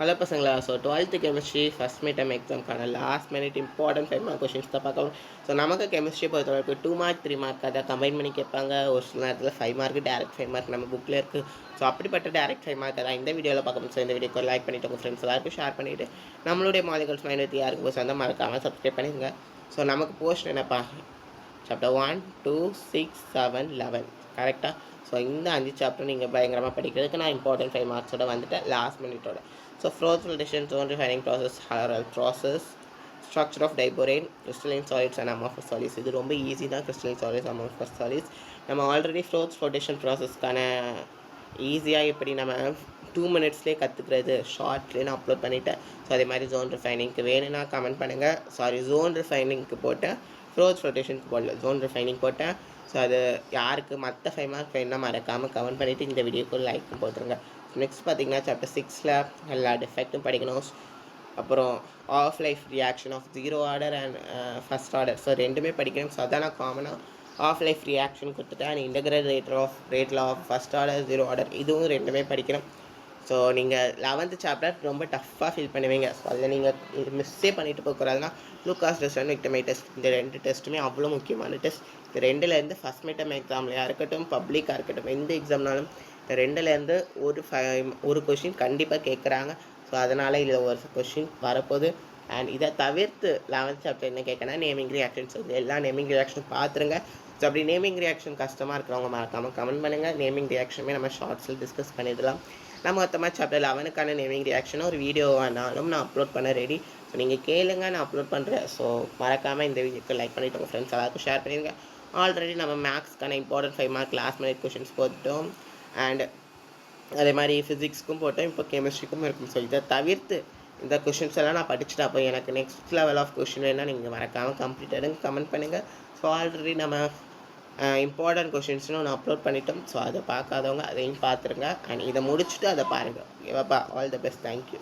Hello பசங்களா. So 12th chemistry first mid term எக்ஸாம்க்கான last minute important 5 mark questions தான் பார்க்கணும். ஸோ நமக்கு கெமிஸ்ட்ரி பொறுத்தவரைக்கும் 2 மார்க் 3 மார்க் அதை கம்பைன் பண்ணி கேட்பாங்க. ஒரு சில நேரத்தில் 5 மார்க் டேரக்ட் 5 மார்க் நம்ம புக்கில் இருக்குது. ஸோ அப்படிப்பட்ட டேரக்ட் 5 மார்க் தான் இந்த வீடியோவில் பார்க்கணும். ஸோ இந்த வீடியோக்கு லைக் பண்ணிவிட்டு உங்கள் ஃப்ரெண்ட்ஸ் எல்லாருக்கும் ஷேர் பண்ணிவிட்டு நம்மளுடைய மாலிகல்ஸ் மைண்ட் வித் யாருக்கு போய் சொந்த மறக்காமல் சப்ஸ்கிரைப் பண்ணிடுங்க. ஸோ நமக்கு போஸ்ட் என்னப்பா, சாப்டர் 1, 2, 6, 7, 11 கரெக்டாக. ஸோ இந்த 5 சாப்டர் நீங்கள் பயங்கரமாக படிக்கிறதுக்கு நான் இம்பார்ட்டன்ட் 5 மார்க்ஸோட வந்துட்டேன் லாஸ்ட் மினிட்டோட. So froth filtration, zone refining process, Hall process, structure of diborane, crystalline solids and amorphous solids. இது ரொம்ப ஈஸி தான். crystalline solids, amorphous solids நம்ம ஆல்ரெடி ஃப்ளோத் ஃபில்ட்ரேஷன் ப்ராசஸ்க்கான ஈஸியாக எப்படி நம்ம 2 மினிட்ஸ்லேயே கற்றுக்கிறது ஷார்ட்லேயே நான் அப்லோட் பண்ணிவிட்டேன். ஸோ அதே மாதிரி ஜோன் ரிஃபைனிங்க்கு வேணும்னா கமெண்ட் பண்ணுங்கள். ஜோன் ரிஃபைனிங்க்கு போட்டேன், ஃப்ளோத் ஃபில்ட்ரேஷனுக்கு போடல, ஜோன் ரிஃபைனிங் போட்டேன். ஸோ அது யாருக்கு மற்ற 5 மார்க் வேணும்னா மறக்காமல் கமெண்ட் பண்ணிவிட்டு இந்த வீடியோக்கு லைக்கும் போட்டுருங்க. நெக்ஸ்ட் பார்த்தீங்கன்னா சாப்டர் 6ல் எல்லா டிஃபெக்ட்டும் படிக்கணும். அப்புறம் half life reaction of 0 order and first order, so ரெண்டுமே படிக்கணும். ஸோ அதான் நான் காமனாக ஆஃப் லைஃப் ரியாக்ஷன் கொடுத்துட்டேன். அண்ட் இன்டகிரல் ரேட்டில் ஆஃப் ஃபஸ்ட் ஆர்டர் 0 ஆர்டர் இதுவும் ரெண்டுமே படிக்கணும். ஸோ நீங்கள் 11th சாப்டர் ரொம்ப டஃப்பாக ஃபீல் பண்ணுவீங்க. ஸோ அதில் நீங்கள் இது மிஸ்ஸே பண்ணிட்டு போகக்கூடாதுன்னா லூகாஸ் டெஸ்ட் அண்ட் விக்டமை டெஸ்ட், இந்த 2 டெஸ்ட்டுமே அவ்வளோ முக்கியமான டெஸ்ட். இந்த 2லேருந்து ஃபஸ்ட் மிட் டர்ம் எக்ஸாம்லையாக இருக்கட்டும், பப்ளிக்காக இருக்கட்டும், எந்த எக்ஸாம்னாலும் இந்த 2லேருந்து ஒரு கொஷின் கண்டிப்பாக கேட்குறாங்க. ஸோ அதனால் இதில் ஒரு கொஷின் வரப்போகுது. அண்ட் இதை தவிர்த்து 11th சாப்டர் என்ன கேட்கனா நேமிங் ரியாக்ஷன்ஸ், எல்லா நேமிங் ரியாக்ஷனும் பார்த்துருங்க. ஸோ அப்படி நேமிங் ரியாக்ஷன் கஷ்டமாக இருக்கிறவங்க மறக்காமல் கமெண்ட் பண்ணுங்கள். நேமிங் ரியாக்ஷனுமே நம்ம ஷார்ட்ஸில் டிஸ்கஸ் பண்ணிடலாம். நம்ம மொத்தமாக சாப்டர் 11க்கான நேமிங் ரியாக்ஷனும் ஒரு வீடியோ வேணாலும் நான் அப்லோட் பண்ண ரெடி. ஸோ நீங்கள் கேளுங்க, நான் அப்லோட் பண்ணுறேன். ஸோ மறக்காமல் இந்த வீடியோக்கு லைக் பண்ணிவிட்டு உங்கள் ஃப்ரெண்ட்ஸ் எல்லாருக்கும் ஷேர் பண்ணிடுங்க. ஆல்ரெடி நம்ம மேக்ஸ்க்கான important 5 mark last minute questions போட்டோம். அண்ட் அதே மாதிரி ஃபிசிக்ஸ்க்கும் போட்டோம், இப்போ கெமிஸ்ட்ரிக்கும் இருக்கும். ஸோ இதை தவிர்த்து இந்த கொஷின்ஸ் எல்லாம் நான் படிச்சுட்டு அப்போ எனக்கு நெக்ஸ்ட் லெவல் ஆஃப் கொஷின் வேணால் நீங்கள் மறக்காமல் கம்ப்ளீட்டடுங்க கமெண்ட் பண்ணுங்கள். ஸோ ஆல்ரெடி நம்ம இம்பார்ட்டன்ட் கொஷின்ஸ்னு ஒன்று அப்லோட் பண்ணிட்டோம். ஸோ அதை பார்க்காதவங்க அதையும் பார்த்துருங்க. அண்ட் இதை முடிச்சுட்டு அதை பாருங்கள். ஓகேவாப்பா, ஆல் த பெஸ்ட், தேங்க்யூ.